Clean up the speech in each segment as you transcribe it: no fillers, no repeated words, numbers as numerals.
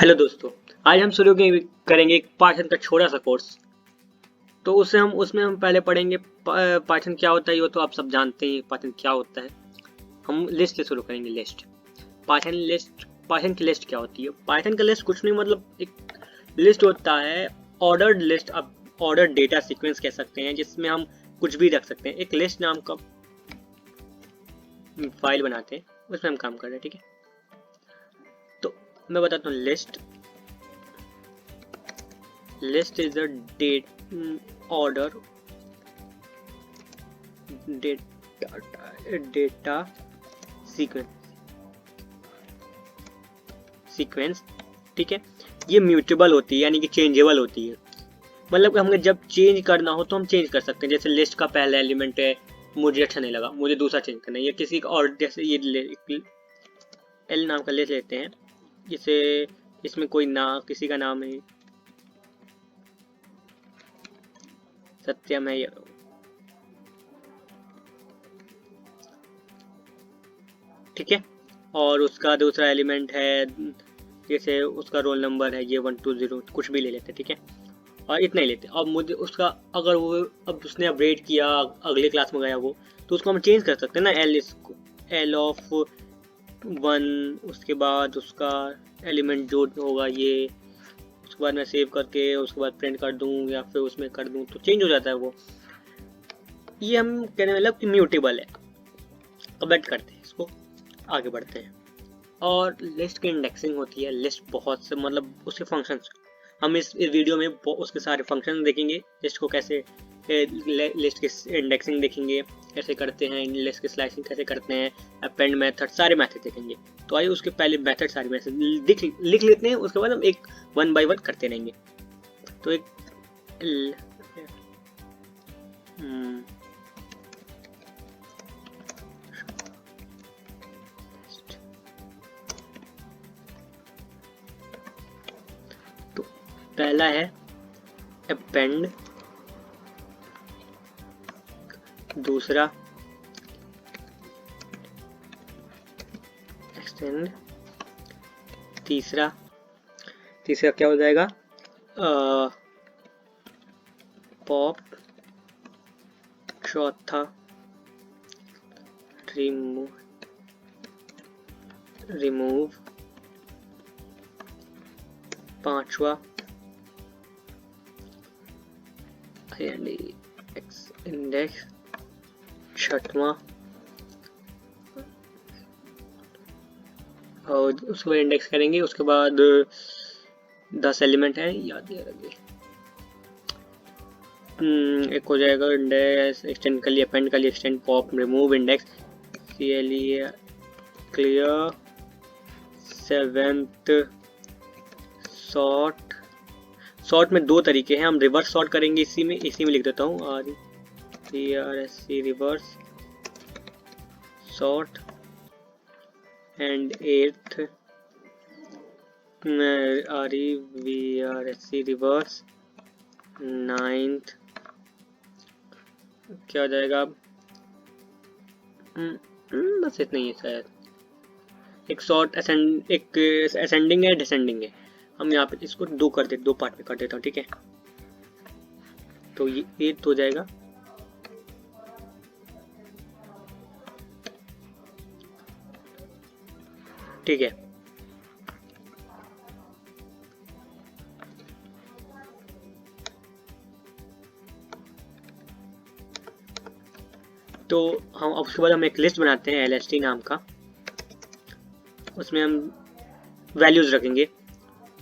Hello दोस्तों, आज हम शुरू करेंगे एक पाइथन का छोटा सा कोर्स। तो उसमें हम पहले पढ़ेंगे पाइथन क्या होता है। ये तो आप सब जानते हैं पाइथन क्या होता है। हम लिस्ट से शुरू करेंगे। लिस्ट, पाइथन की लिस्ट क्या होती है। पाइथन का लिस्ट कुछ नहीं, मतलब एक लिस्ट होता है, ऑर्डर्ड लिस्ट। अब ऑर्डर डेटा सीक्वेंस कह सकते हैं, जिसमें हम कुछ भी रख सकते हैं। एक लिस्ट नाम का फाइल बनाते हैं, उसमें हम काम कर रहे हैं। ठीक है, तो मैं बताता हूँ। List is a order data sequence. ठीक है, ये म्यूटेबल होती है, यानी कि चेंजेबल होती है। मतलब कि हमें जब चेंज करना हो तो हम चेंज कर सकते हैं। जैसे लिस्ट का पहला एलिमेंट है, मुझे अच्छा नहीं लगा, मुझे दूसरा चेंज करना है, या किसी का और। जैसे ये एल नाम का लिस्ट लेते हैं, जैसे इसमें कोई किसी का नाम है सत्यम है, ठीक है। और उसका दूसरा एलिमेंट है, जैसे उसका रोल नंबर है ये 120, कुछ भी ले लेते हैं। ठीक है, और इतना ही लेते हैं। अब मुझे उसका, अगर वो अब उसने अपग्रेड किया, अगले क्लास में गया वो, तो उसको हम चेंज कर सकते हैं ना। एल ऑफ 1, उसके बाद उसका एलिमेंट जो होगा ये, उसके बाद मैं सेव करके उसके बाद प्रिंट कर दूं या फिर उसमें कर दूं तो चेंज हो जाता है वो। ये हम कहने मतलब कि म्यूटेबल है। कमेंट करते हैं इसको, आगे बढ़ते हैं। और लिस्ट की इंडेक्सिंग होती है। लिस्ट बहुत से, मतलब उसके फंक्शंस, हम इस वीडियो में उसके सारे फंक्शन देखेंगे। लिस्ट को कैसे, लिस्ट की इंडेक्सिंग देखेंगे कैसे करते हैं, लिस्ट की स्लाइसिंग कैसे करते हैं, अपेंड मेथड, सारे मेथड देखेंगे। तो आइए उसके पहले मेथड, सारे मेथड लिख लेते हैं, उसके बाद हम एक 1 बाय 1 करते रहेंगे। तो एक पहला है अपेंड, दूसरा एक्सटेंड, तीसरा क्या हो जाएगा, पॉप, चौथा रिमूव, पांचवा इंडेक्स, छठवां, और उसको इंडेक्स करेंगे। उसके बाद 10 एलिमेंट है, याद नहीं रखिए। एक हो जाएगा इंडेक्स, एक्सटेंड कर लिया, अपेंड कर लिया, extend, pop, remove, index, clear, 7th sort में 2 तरीके हैं। हम रिवर्स सॉर्ट करेंगे, इसी में लिख देता हूँ, REVRSC reverse sort. And 8th REVRSC reverse. 9th क्या हो जाएगा, बस इतना ही है शायद। एक सॉर्ट एक असेंडिंग है, डिसेंडिंग है। हम यहाँ पे इसको 2 पार्ट में कर देता हूँ। ठीक है, तो ये 8 हो जाएगा। ठीक है, तो हम अब उसके बाद हम एक लिस्ट बनाते हैं LST नाम का। उसमें हम वैल्यूज रखेंगे,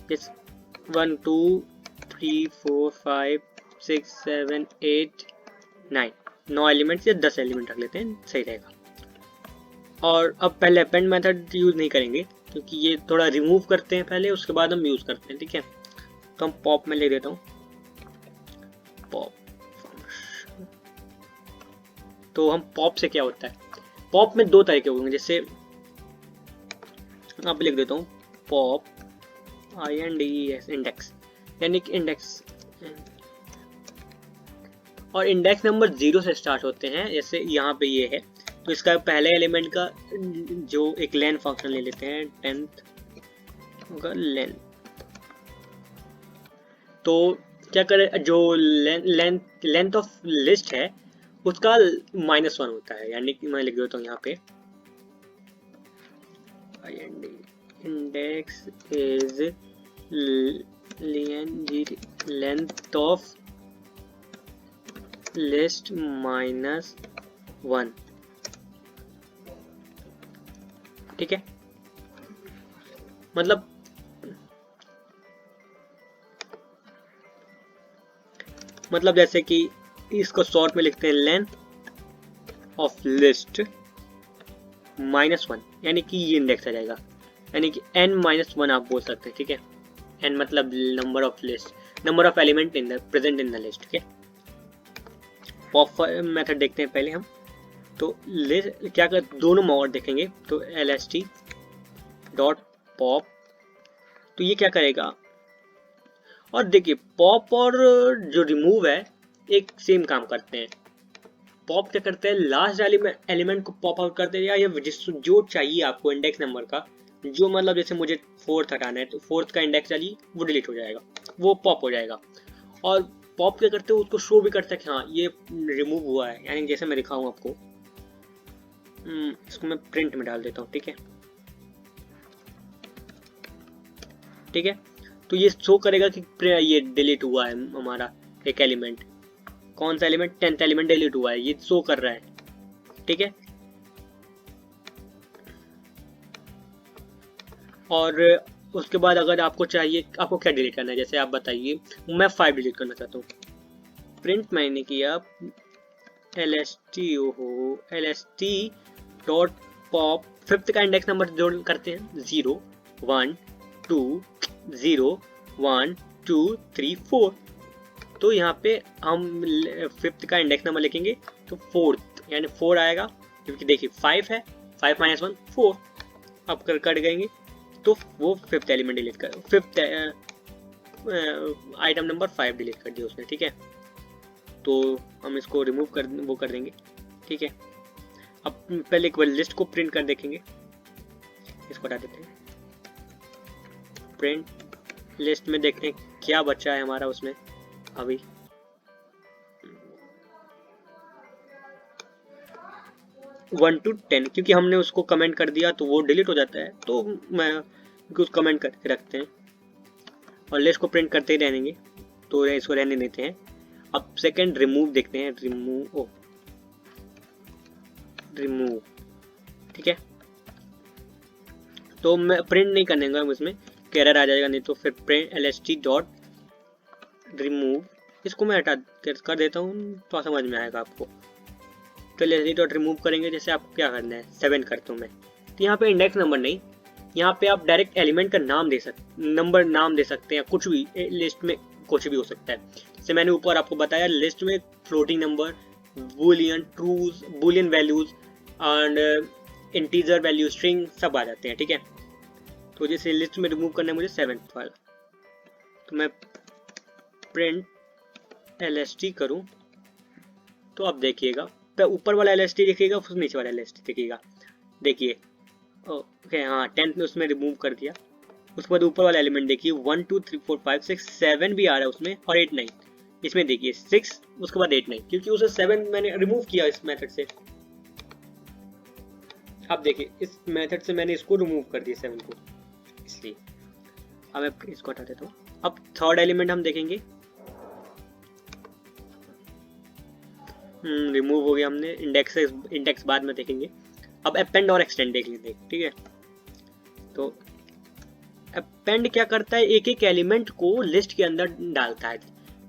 1 2 3 4 5 6 7 8 9 एलिमेंट्स या 10 एलिमेंट रख लेते हैं, सही रहेगा। और अब पहले अपेंड मेथड यूज नहीं करेंगे, क्योंकि ये थोड़ा रिमूव करते हैं पहले, उसके बाद हम यूज करते हैं। ठीक है, तो हम पॉप में ले देता हूँ, पॉप। तो हम पॉप से क्या होता है, पॉप में 2 तरीके होंगे। जैसे यहाँ पे लिख देता हूँ पॉप INDEX, इंडेक्स, यानी कि इंडेक्स, और इंडेक्स नंबर 0 से स्टार्ट होते हैं। जैसे यहाँ पे ये है, तो इसका पहले एलिमेंट का जो एक लेन फंक्शन ले लेते हैं, 10th होगा लेन, तो क्या करें, जो लेंथ ऑफ लिस्ट है उसका -1 होता है, यानी कि मैं लिख देता हूँ यहाँ पे index is length of list -1, ठीक है। मतलब जैसे कि इसको शॉर्ट में लिखते हैं लेंथ ऑफ लिस्ट -1, यानी कि ये इंडेक्स आ जाएगा, यानी कि n-1 आप बोल सकते हैं, ठीक है। n मतलब number of list, number of element in the present in the list, ठीक है। पॉप मेथड देखते हैं पहले हम, तो लिस्ट क्या कर, दोनों मोड देखेंगे, तो lst डॉट पॉप, तो ये क्या करेगा, और देखिए पॉप और जो रिमूव है एक सेम काम करते हैं। पॉप क्या करते हैं, लास्ट एलिमेंट को पॉप आउट करते हैं, या जो चाहिए आपको इंडेक्स नंबर का, जो मतलब जैसे मुझे 4th हटाना है तो 4th का इंडेक्स चाहिए, वो डिलीट हो जाएगा, वो पॉप हो जाएगा। और पॉप क्या करते हैं, उसको शो भी करता है कि हाँ ये रिमूव हुआ है, यानी जैसे मैं दिखाऊं आपको, इसको मैं प्रिंट में डाल देता हूँ, ठीक है, ठीक है। तो ये शो करेगा कि ये डिलीट हुआ है हमारा एक एलिमेंट, कौन सा एलिमेंट, 10th एलिमेंट डिलीट हुआ है, ये शो कर रहा है, ठीक है। और उसके बाद अगर आपको चाहिए, आपको क्या डिलीट करना है, जैसे आप बताइए, मैं 5 डिलीट करना चाहता हूँ, प्रिंट मैंने किया lst डॉट पॉप, 5th का इंडेक्स नंबर जोड़ करते हैं, 0 1 2 0 1 2 3 4, तो यहाँ पे हम 5th का इंडेक्स नंबर लिखेंगे, तो 4th यानी 4 आएगा, क्योंकि देखिए 5 है, 5 - 1 4, अब कट गएंगे, तो वो 5th एलिमेंट डिलीट कर, 5th आइटम नंबर 5 डिलीट कर दिया उसने, ठीक है। तो हम इसको रिमूव कर वो कर देंगे, ठीक है। अब पहले एक बार लिस्ट को प्रिंट कर देखेंगे, इसको हटा देते हैं, प्रिंट लिस्ट में देखते हैं क्या बचा है हमारा उसमें अभी, 1 to 10, क्योंकि हमने उसको कमेंट कर दिया तो वो डिलीट हो जाता है, तो मैं कुछ कमेंट करके रखते हैं और लिस्ट को प्रिंट करते ही रहेंगे, तो इसको रहने देते हैं। अब सेकंड रिमूव देखते हैं, रिमूव, ठीक है। तो मैं प्रिंट नहीं करने का, उसमें एरर आ जाएगा, नहीं तो फिर प्रिंट lst डॉट रिमूव, इसको मैं हटा कर देता हूँ तो समझ में आएगा आपको। तो lst डॉट रिमूव करेंगे, जैसे आपको क्या करना है, 7 करता हूँ मैं, तो यहाँ पे इंडेक्स नंबर नहीं, यहाँ पे आप डायरेक्ट एलिमेंट का नाम दे सकते, नंबर नाम दे सकते हैं, कुछ भी लिस्ट में कुछ भी हो सकता है। जैसे मैंने ऊपर आपको बताया, लिस्ट में floating number, Boolean ट्रूज, Boolean values and integer value, string सब आ जाते हैं, ठीक है। तो जैसे लिस्ट में रिमूव करना है मुझे 7th वाला, तो मैं प्रिंट lst करूं, तो आप देखिएगा तो ऊपर वाला lst दिखेगा, फिर नीचे वाला lst दिखेगा, देखिए ओके, हाँ 10th में उसमें रिमूव कर दिया। उसके बाद ऊपर वाला एलिमेंट देखिए, 1 2 3 4 5 6 7 भी आ रहा है उसमें, और 8 9, इसमें देखिए 6, उसके बाद 8 9, क्योंकि उसे 7 मैंने रिमूव किया इस मेथड से। अब देखिए इस मेथड से मैंने इसको रिमूव कर दिया 7 को, इसलिए अब मैं इसको हटा देता हूँ। अब थर्ड एलिमेंट हम देखेंगे, रिमूव हो गया हमने, इंडेक्स बाद में देखेंगे। अब अपेंड और एक्सटेंड देख लेते हैं, ठीक है। तो अपेंड क्या करता है, एक एक एलिमेंट को लिस्ट के अंदर डालता है,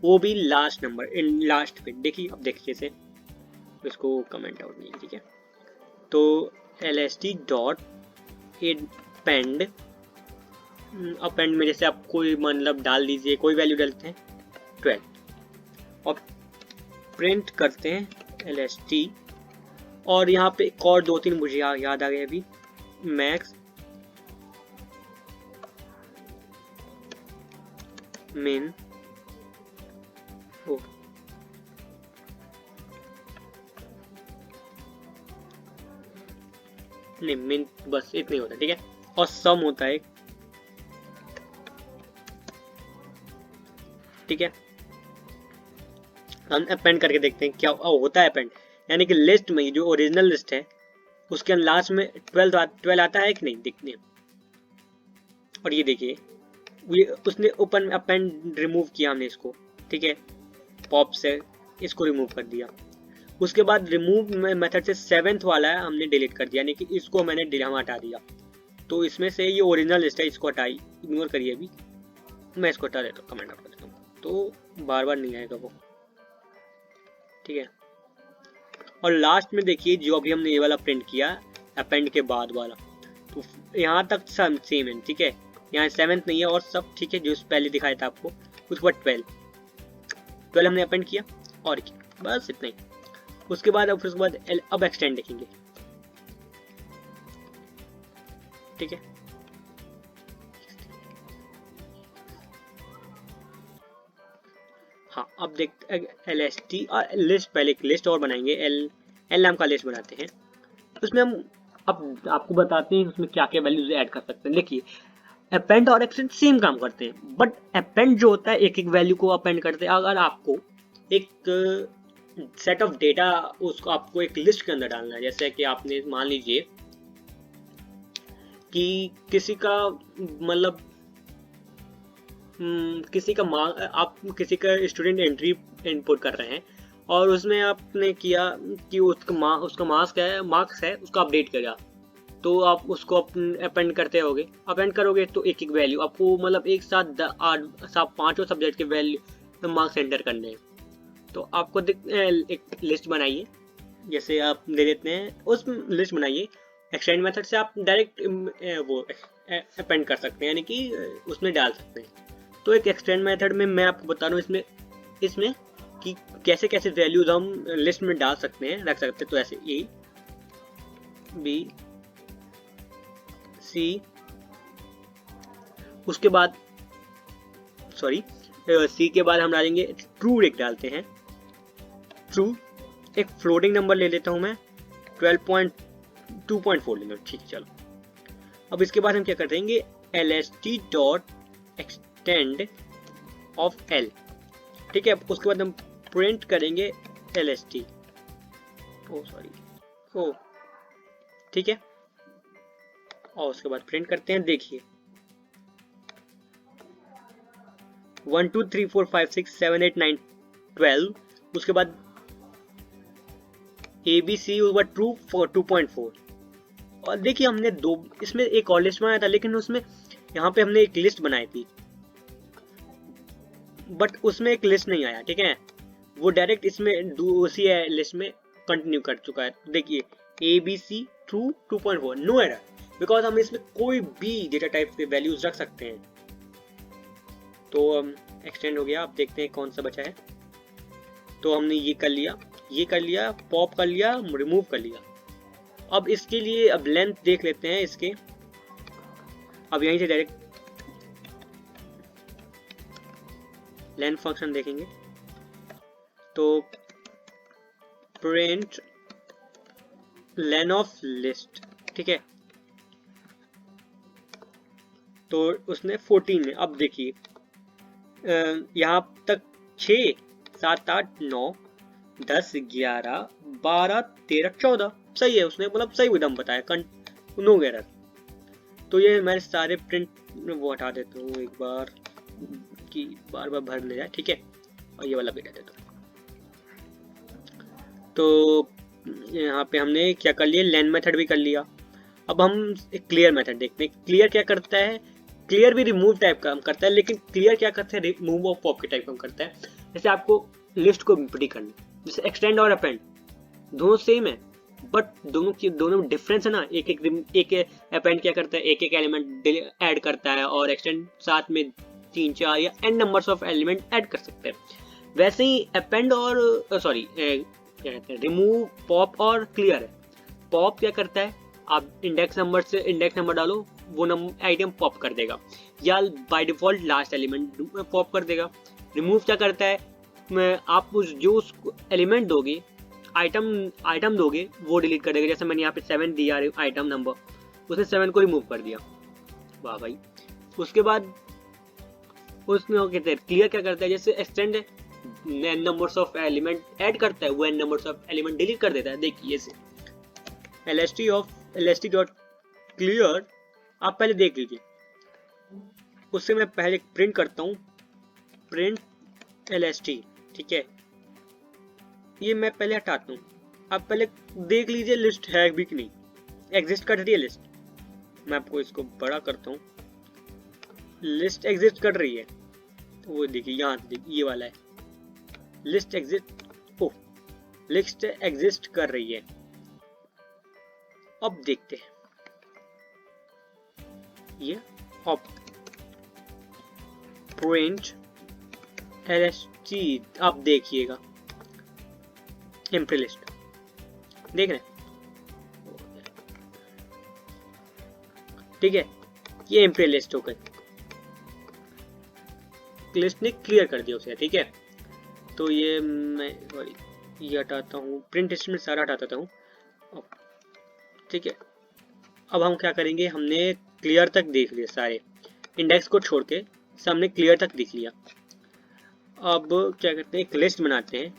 वो भी लास्ट नंबर, इन लास्ट पे। देखिए अब देखिए से इसको कमेंट आउट नहीं, ठीक है। तो lst डॉट अपेंड, अपेंड में जैसे आप कोई मतलब डाल दीजिए, कोई वैल्यू डालते हैं 12, और प्रिंट करते हैं lst, और यहाँ पे एक और 2 3 मुझे याद आ गए अभी, मैक्स मिन, नहीं मिन बस इतना ही होता है, ठीक है। और सम होता है, ठीक है, हम अपेंड करके देखते हैं क्या होता है अपेंड। यानी कि लिस्ट में जो ओरिजिनल लिस्ट है उसके लास्ट में 12 आता है कि नहीं देखते हैं। और ये देखिए ये उसने ओपन अपेंड रिमूव किया हमने इसको, ठीक है, पॉप से इसको रिमूव कर दिया। उसके बाद रिमूव मेथड से 7th वाला है हमने डिलीट कर दिया, यानी कि इसको मैंने हम हटा दिया। तो इसमें से ये ओरिजिनल लिस्ट है, इसको हटाई, इग्नोर करिए अभी, मैं इसको हटा देता हूँ, कमेंट कर देता हूँ, तो बार बार नहीं आएगा वो, ठीक है। और लास्ट में देखिए जो अभी हमने ये वाला प्रिंट किया अपेंड के बाद वाला, तो यहाँ तक सेम है, ठीक है, यहाँ 7th नहीं है और सब ठीक है, जो पहले दिखाया था आपको उसके बाद 12 हमने अपेंड किया और बस इतना ही। उसके बाद उसके बाद अब एक्सटेंड देखेंगे, ठीक है। हाँ अब देखते LST और लिस्ट, पहले एक लिस्ट और बनाएंगे, एल नाम का लिस्ट बनाते हैं। उसमें हम अब आपको बताते हैं उसमें क्या क्या वैल्यूज ऐड कर सकते हैं। देखिए अपेंड और एक्सटेंड सेम काम करते हैं, बट अपेंड जो होता है एक एक वैल्यू को अपेंड करते हैं। अगर आपको एक सेट ऑफ डेटा उसको आपको एक लिस्ट के अंदर डालना है, जैसे कि आपने मान लीजिए कि किसी का मतलब किसी का आप किसी का स्टूडेंट एंट्री इनपुट कर रहे हैं और उसमें आपने किया कि उसका मार्क्स है उसका अपडेट करेगा, तो आप उसको अपेंड करते होगे, अपेंड करोगे तो एक एक वैल्यू आपको मतलब एक साथ 5 सब्जेक्ट के वैल्यू मार्क्स एंटर करने हैं। तो आपको एक लिस्ट बनाइए, जैसे आप दे देते हैं उस लिस्ट बनाइए, एक्सटेंड मेथड से आप डायरेक्ट वो अपेंड कर सकते हैं, यानी कि उसमें डाल सकते हैं। तो एक एक्सटेंड मेथड में मैं आपको बता रहा हूँ इसमें कि कैसे कैसे वैल्यूज हम लिस्ट में डाल सकते हैं, रख सकते हैं। तो ऐसे A B C, उसके बाद C के बाद हम डालेंगे ट्रू, एक डालते हैं ट्रू, एक फ्लोटिंग नंबर ले लेता हूं मैं 12.2.4 लेना, ठीक है चलो। अब इसके बाद हम क्या कर देंगे LST dot extend of L, ठीक है। उसके बाद हम प्रिंट करेंगे LST, ठीक है, और उसके बाद प्रिंट करते हैं। देखिए 1 2 3 4 5 6 7 8 9 12, उसके बाद ABC उसके बाद ट्रू 2.4। और देखिए हमने इसमें एक और लिस्ट बनाया था, लेकिन उसमें यहाँ पे हमने एक लिस्ट बनाई थी बट उसमें एक लिस्ट नहीं आया, ठीक है, वो डायरेक्ट इसमें उसी लिस्ट में कंटिन्यू कर चुका है। देखिए ABC true 2.4, no error, because हम इसमें कोई भी डेटा टाइप के वैल्यूज रख सकते हैं। तो एक्सटेंड हो गया, अब देखते हैं कौन सा बचा है। तो हमने ये कर लिया, पॉप कर लिया, रिमूव कर लिया। अब इसके लिए अब लेंथ देख लेते हैं इसके, अब यहीं से डायरेक्ट लेंथ फंक्शन देखेंगे। तो प्रिंट लेन ऑफ लिस्ट, ठीक है, तो उसने 14 है। अब देखिए यहाँ तक 6 7 8 9 10 11 12 13 14 सही है, उसने मतलब सही विधम बताया, नो एरर। तो ये मैं सारे प्रिंट वो हटा देता हूँ एक बार कि बार बार भर ले जाए, ठीक है, और ये वाला भी हटा देता हूँ। तो यहाँ पे हमने क्या कर लिया, लेन मेथड भी कर लिया। अब हम एक क्लियर मेथड देखते हैं। क्लियर क्या करता है, क्लियर भी रिमूव टाइप काम करता है, लेकिन क्लियर क्या करता है, रिमूव ऑफ पॉप के टाइप काम करता है। जैसे आपको लिस्ट को एम्प्टी करना, जैसे एक्सटेंड और अपेंड दोनों सेम है, बट दोनों डिफरेंस है ना। एक अपेंड क्या करता है, एक एक एलिमेंट ऐड करता है, और एक्सटेंड साथ में 3 4 या n numbers of element add कर सकते हैं। वैसे ही अपेंड और क्या कहते हैं, रिमूव, पॉप और क्लियर है। पॉप क्या करता है, आप इंडेक्स नंबर डालो, वो आइटम पॉप कर देगा, या by default last element pop कर देगा। रिमूव क्या करता है, आप जो एलिमेंट दोगे, आइटम दोगे, वो डिलीट कर देगा। जैसे मैंने यहाँ पे 7 दिया आइटम नंबर, उसने 7 को रिमूव कर दिया, वाह भाई। उसके बाद उसमें वो कहते हैं क्लियर क्या करता है, जैसे एक्सटेंड है n numbers of element add करता है, वो n numbers of element delete कर देता है। देखिए ऐसे lst डॉट क्लियर आप पहले देख लीजिए। उससे मैं पहले प्रिंट करता हूँ, प्रिंट lst, ठीक है। ये मैं पहले हटाता हूँ, आप पहले देख लीजिए लिस्ट है भी कि नहीं, एग्जिस्ट कर रही है लिस्ट। मैं आपको इसको बड़ा करता हूँ, लिस्ट एग्जिस्ट कर रही है, तो वो देखिए यहाँ देखिए ये वाला है लिस्ट एग्जिस्ट, ओ लिस्ट एग्जिस्ट कर रही है। अब देखते हैं ये, अब प्रिंट lst, आप देखिएगा एम्प्टी लिस्ट, देख रहे हैं, ठीक है। ये एम्प्टी लिस्ट हो गई, लिस्ट ने क्लियर कर दिया उसे, ठीक है। तो ये मैं ये हटाता हूँ, प्रिंट स्टेटमेंट सारा हटा देता हूँ, ठीक है। अब हम क्या करेंगे, हमने क्लियर तक देख लिया, सारे इंडेक्स को छोड़ के हमने क्लियर तक देख लिया। अब क्या करते हैं, एक लिस्ट बनाते हैं,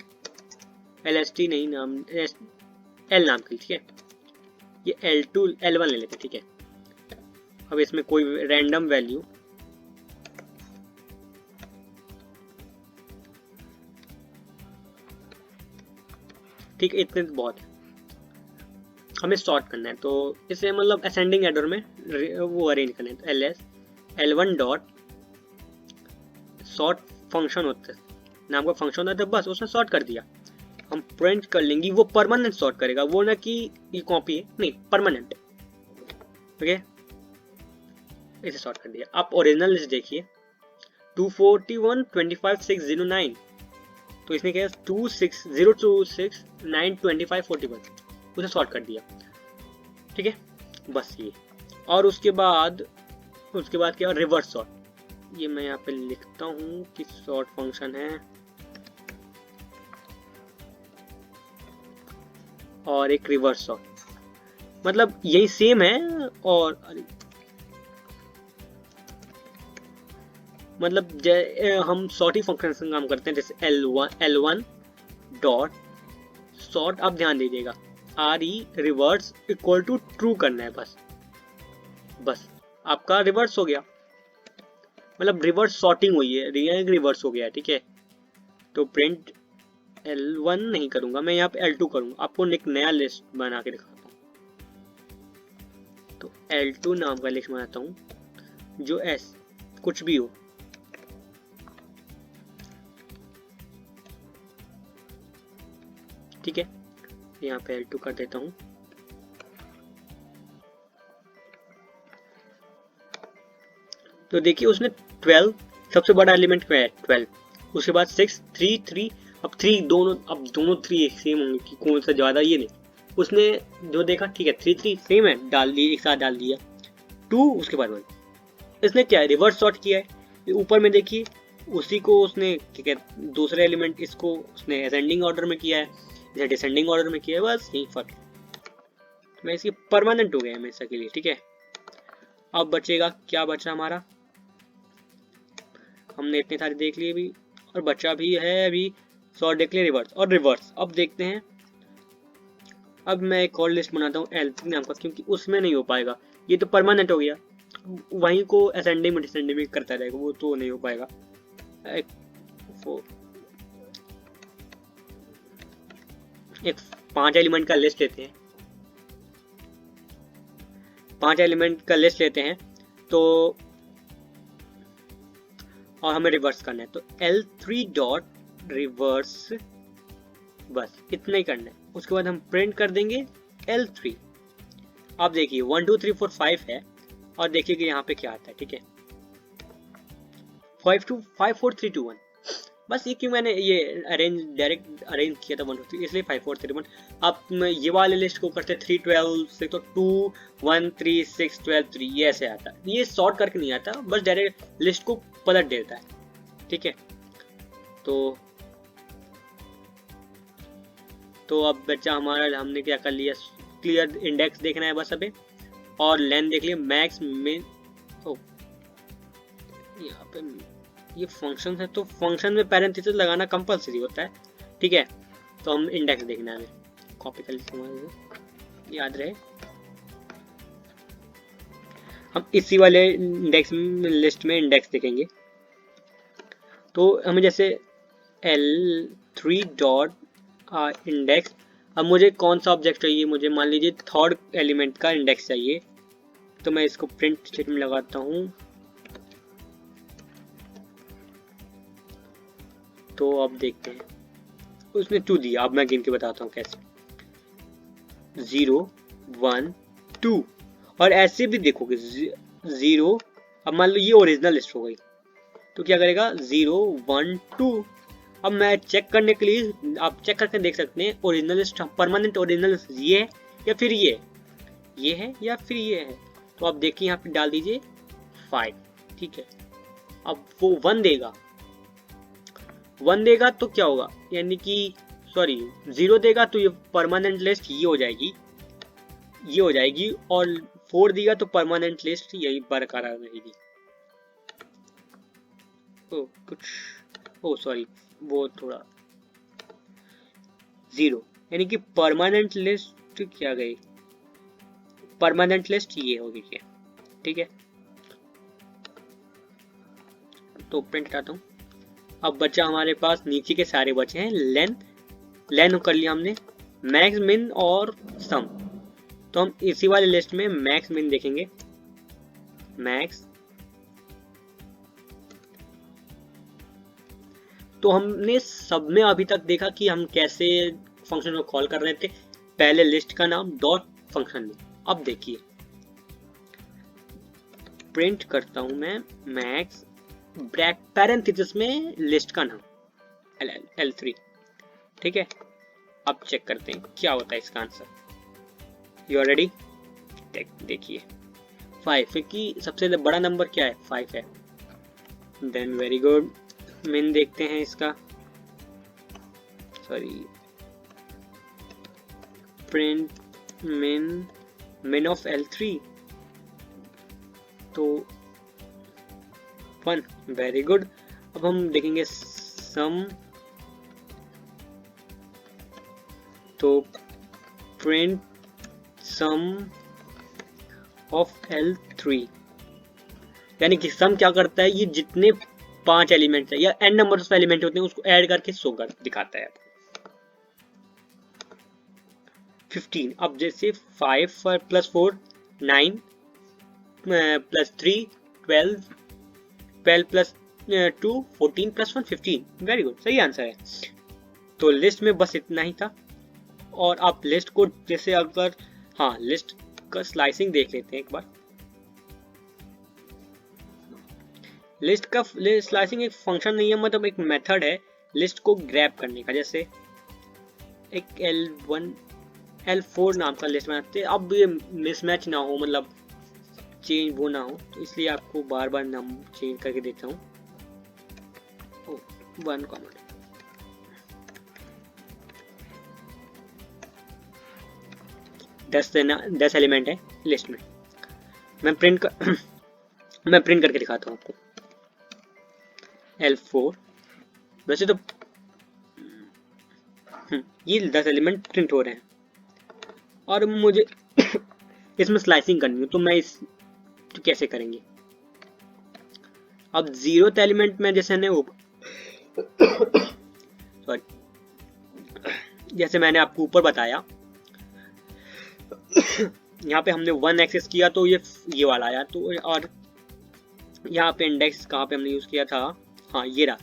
lst नहीं नाम, l नाम की, ठीक है। ये l2 l1 ले लेते हैं, ठीक है। अब इसमें कोई रैंडम वैल्यू, ठीक है, इतने बहुत है। हमें सॉर्ट करना है, तो इसे मतलब असेंडिंग ऑर्डर में वो अरेंज करना है, तो ls l1 dot sort function होता है, नाम का फंक्शन होता है, बस उसने सॉर्ट कर दिया। हम प्रिंट कर लेंगे, वो परमानेंट सॉर्ट करेगा, वो ना कि ये कॉपी है, नहीं परमानेंट, ओके। इसे सॉर्ट कर दिया। आप ओरिजिनल लिस्ट देखिए 241 25 609, तो इसने क्या 26026 925 41, उसे सॉर्ट कर दिया, ठीक है। बस ये, और उसके बाद क्या, रिवर्स सॉर्ट। ये मैं यहाँ पे लिखता हूँ कि सॉर्ट फंक्शन है, और एक रिवर्स सॉर्ट, मतलब यही सेम है। और मतलब हम सॉर्टिंग फंक्शन से काम करते हैं, जैसे l1 डॉट सॉर्ट, आप ध्यान दीजिएगा re reverse equal to true करना है, बस आपका रिवर्स हो गया, मतलब रिवर्स सॉर्टिंग हुई है, रिवर्स हो गया, ठीक है। तो प्रिंट l1 नहीं करूंगा मैं, यहाँ पे l2 करूंगा, आपको एक नया लिस्ट बना के दिखाता हूँ। तो l2 नाम का लिस्ट बनाता हूँ, जो s कुछ भी हो, ठीक है। यहाँ पे l2 कर देता हूँ, तो देखिए उसने 12, सबसे बड़ा एलिमेंट क्या है 12, उसके बाद 6 3 3, अब 3 दोनों, अब दोनों 3 एक सेम होंगे कि कौन सा ज्यादा, ये नहीं, उसने जो देखा ठीक है 3 3 सेम है, डाल दिए, एक साथ डाल दिया 2, उसके बाद 1। इसने क्या है, रिवर्स सॉर्ट किया है। ऊपर में देखिए उसी को उसने ठीक है, दूसरे एलिमेंट इसको उसने असेंडिंग ऑर्डर में किया है, इसे डिसेंडिंग ऑर्डर में किया है, बस यही फर्क है। मैं इसकी परमानेंट हो गया हमेशा के लिए, ठीक है। अब बचेगा क्या, बचा हमारा, हमने इतने सारे देख लिए भी, और बचा भी है अभी सॉर्ट देख लिए, रिवर्स और रिवर्स। अब देखते हैं, अब मैं एक और लिस्ट बनाता हूँ L3 नाम का, क्योंकि उसमें नहीं हो पाएगा, ये तो परमानेंट हो गया, वहीं को असेंडिंग में डिसेंडिंग में करता रहेगा, वो तो नहीं हो पाएगा। एक 5 एलिमेंट का लिस्ट लेते हैं, 5 एलिमेंट का लिस्ट लेते हैं, तो और हमें रिवर्स करना है, तो L3 डॉट रिवर्स, बस इतना ही करना है। उसके बाद हम प्रिंट कर देंगे L3। आप देखिए 1 2 3 4 5 है, और देखिए कि यहाँ पे क्या आता है, ठीक है 5 2 5 4 3 2 1, बस ये क्यों मैंने ये डायरेक्ट अरेंज किया था 1 2 3, इसलिए 5 4 3 1। आप ये वाले लिस्ट को करते 3 12 से, तो 2 1 3 6 12 3, ये ऐसे आता है, ये सॉर्ट करके नहीं आता, बस डायरेक्ट लिस्ट को पलट देता है, ठीक है। तो अब बच्चा हमारा, हमने क्या कर लिया, क्लियर इंडेक्स देखना है बस अभी, और लेंथ देख लिया, मैक्स मिन, यहाँ पे ये फंक्शन है तो फंक्शन में पैरेंथेसिस लगाना कंपलसरी होता है, ठीक है। तो हम इंडेक्स देखना है, हमें कॉपी कर लीजिए, याद रहे। हम इसी वाले इंडेक्स लिस्ट में इंडेक्स देखेंगे। तो हमें जैसे L3 डॉट इंडेक्स, अब मुझे कौन सा ऑब्जेक्ट चाहिए, मुझे मान लीजिए थर्ड एलिमेंट का इंडेक्स चाहिए। तो मैं इसको प्रिंट स्टेटमेंट लगाता हूँ। तो अब देखते हैं, उसने 2 दिया। अब मैं गिन के बताता हूँ कैसे, 0 1 2, और ऐसे भी देखोगे 0। अब मान लो ये ओरिजिनल लिस्ट हो गई, तो क्या करेगा 0 1 2। अब मैं चेक करने के लिए, आप चेक करके देख सकते हैं original list, permanent original list ये है या फिर ये है या फिर ये है। तो आप देखिए यहाँ पे डाल दीजिए 5, ठीक है। अब वो 1 देगा तो क्या होगा, यानी कि सॉरी 0 देगा तो ये परमानेंट लिस्ट ये हो जाएगी, और 4 देगा तो परमानेंट लिस्ट यही बरकरार रहेगी। सॉरी वो थोड़ा 0, यानी कि परमानेंट लिस्ट क्या गई, परमानेंट लिस्ट ये होगी क्या, ठीक है। तो प्रिंट करता हूँ। अब बचा हमारे पास नीचे के सारे बचे हैं, लेन कर लिया हमने, मैक्स मिन और सम। तो हम इसी वाले लिस्ट में मैक्स मिन देखेंगे, मैक्स। तो हमने सब में अभी तक देखा कि हम कैसे फंक्शन को कॉल कर रहे थे, पहले लिस्ट का नाम डॉट फंक्शन में। अब देखिए प्रिंट करता हूं मैं मैक्स ब्रैक पैरेंथेसिस में लिस्ट का नाम L3, ठीक है। अब चेक करते हैं क्या होता है इसका आंसर। यू आर रेडी, देखिए 5, क्योंकि सबसे बड़ा नंबर क्या है 5 है। देन वेरी गुड, मिन देखते हैं इसका, सॉरी प्रिंट मिन ऑफ L3, तो 1, वेरी गुड। अब हम देखेंगे सम, तो प्रिंट सम ऑफ L3, यानी कि सम क्या करता है, ये जितने 5 एलिमेंट है या n नंबर ऑफ एलिमेंट होते हैं उसको ऐड करके शो कर दिखाता है 15। अब जैसे 5 + 4 9 + 3 12 + 2 14 + 1 15, वेरी गुड, सही आंसर है। तो लिस्ट में बस इतना ही था। और आप लिस्ट को जैसे अगर, हाँ लिस्ट का स्लाइसिंग देख लेते हैं एक बार। लिस्ट का स्लाइसिंग एक फंक्शन नहीं है, मतलब एक मेथड है लिस्ट को ग्रैब करने का। जैसे एक L1 L4 नाम का लिस्ट बनाते हैं, अब ये मिसमैच ना हो, मतलब चेंज वो ना हो, तो इसलिए आपको बार बार नाम चेंज करके देता हूँ। 1 कॉमा 10 एलिमेंट है लिस्ट में। मैं प्रिंट करके दिखाता हूँ आपको। L4, वैसे तो ये 10 एलिमेंट प्रिंट हो रहे हैं, और मुझे इसमें स्लाइसिंग करनी है, तो मैं तो कैसे करेंगे। अब 0th एलिमेंट में जैसे सॉरी, जैसे मैंने आपको ऊपर बताया, यहाँ पे हमने 1 एक्सेस किया तो ये वाला आया। तो और यहाँ पे इंडेक्स कहाँ पे हमने यूज किया था, हाँ ये रहा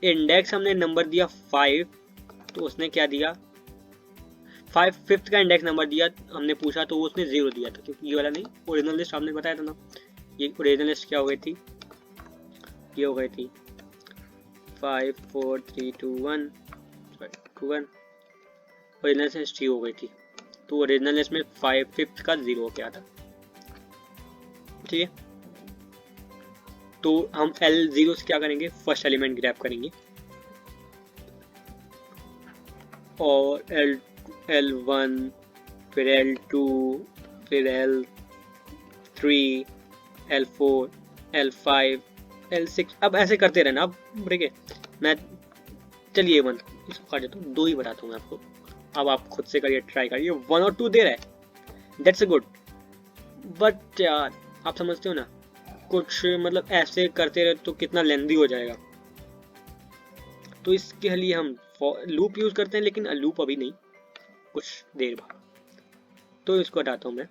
इंडेक्स, हमने नंबर दिया 5, तो उसने क्या दिया 5th का इंडेक्स नंबर दिया, हमने पूछा तो उसने 0 दिया था, क्योंकि ये वाला नहीं, ओरिजिनल लिस्ट आपने बताया था ना। ये ओरिजिनल लिस्ट क्या हो गई थी, ये हो गई थी 5 4 3 2 1 ओरिजिनल लिस्ट हो गई थी। तो ओरिजिनल लिस्ट में 5th का 0 हो गया था, ठीक है। तो हम L0 से क्या करेंगे, फर्स्ट एलिमेंट ग्रैब करेंगे, और L1 फिर L2 फिर L3 L4 L5 L6 अब ऐसे करते रहना। अब ठीक है, मैं चलिए वन इसको काट देता हूँ, 2 ही बताता हूँ मैं आपको। अब आप खुद से करिए, ट्राई करिए। 1 और 2 दे रहा है, दैट्स अ गुड। बट यार आप समझते हो ना, कुछ मतलब ऐसे करते रहे तो कितना लेंदी हो जाएगा। तो इसके लिए हम लूप यूज करते हैं, लेकिन लूप अभी नहीं, कुछ देर बाद। तो इसको हटाता हूँ मैं।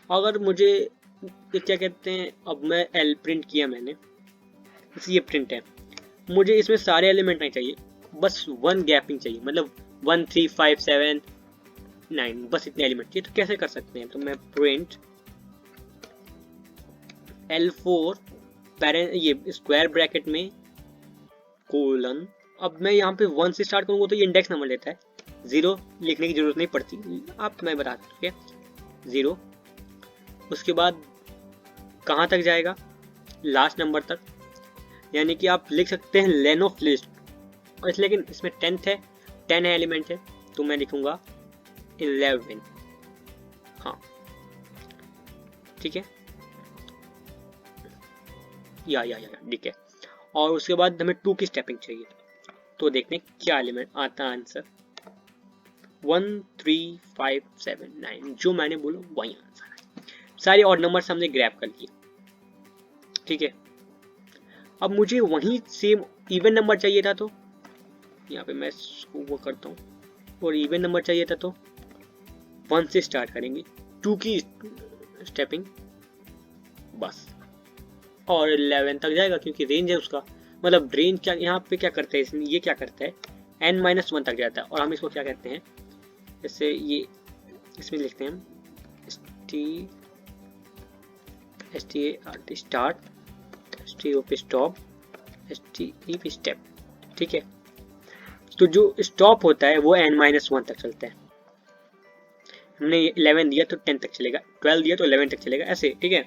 अगर मुझे ये क्या कहते हैं, अब मैं एल प्रिंट किया मैंने, ये प्रिंट है, मुझे इसमें सारे एलिमेंट नहीं चाहिए, बस 1 गैपिंग चाहिए, मतलब 1 3 5 7 9, बस इतने एलिमेंट चाहिए। तो कैसे कर सकते हैं, तो मैं प्रिंट L4 पेरेंट, ये स्क्वायर ब्रैकेट में कोलन। अब मैं यहाँ पे 1 से स्टार्ट करूंगा तो ये इंडेक्स नंबर लेता है, 0 लिखने की जरूरत नहीं पड़ती, आप मैं बता दूँ 0। उसके बाद कहाँ तक जाएगा, लास्ट नंबर तक, यानी कि आप लिख सकते हैं लेन ऑफ लिस्ट। और लेकिन इसमें 10th है, 10 एलिमेंट है, तो मैं लिखूंगा 11। हाँ ठीक है, या ठीक है। और उसके बाद हमें 2 की स्टेपिंग चाहिए, तो देखते हैं क्या एलिमेंट आता है आंसर। 1 3 5 7 9, जो मैंने बोला वही आंसर है। सारे ऑड नंबर्स हमने ग्रैब कर लिए, ठीक है। अब मुझे वही सेम इवन नंबर चाहिए था, तो यहाँ पे मैं वो करता हूँ, और इवन नंबर चाहिए था तो 1 से स्टार्ट करेंगे, 2 की स्टेपिंग बस, और 11 तक जाएगा क्योंकि रेंज है उसका। मतलब रेंज क्या यहाँ पे क्या करते हैं, ये क्या करता है, n-1 तक जाता है। और हम इसको क्या कहते हैं, जैसे ये इसमें लिखते हैं हम स्टार्ट, स्टॉप, स्टेप, ठीक है। तो जो स्टॉप होता है वो n-1 तक चलता है। हमने 11 दिया तो 10 तक चलेगा, 12 दिया तो 11 तक चलेगा, ऐसे, ठीक है।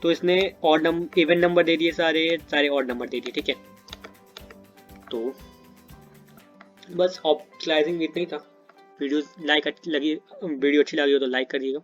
तो इसने ऑड नंबर इवन नंबर दे दिए, सारे ऑड नंबर दे दिए, ठीक है। तो बस ऑप्टिमाइजिंग इतना ही था। वीडियो अच्छी लगी हो तो लाइक करिएगा।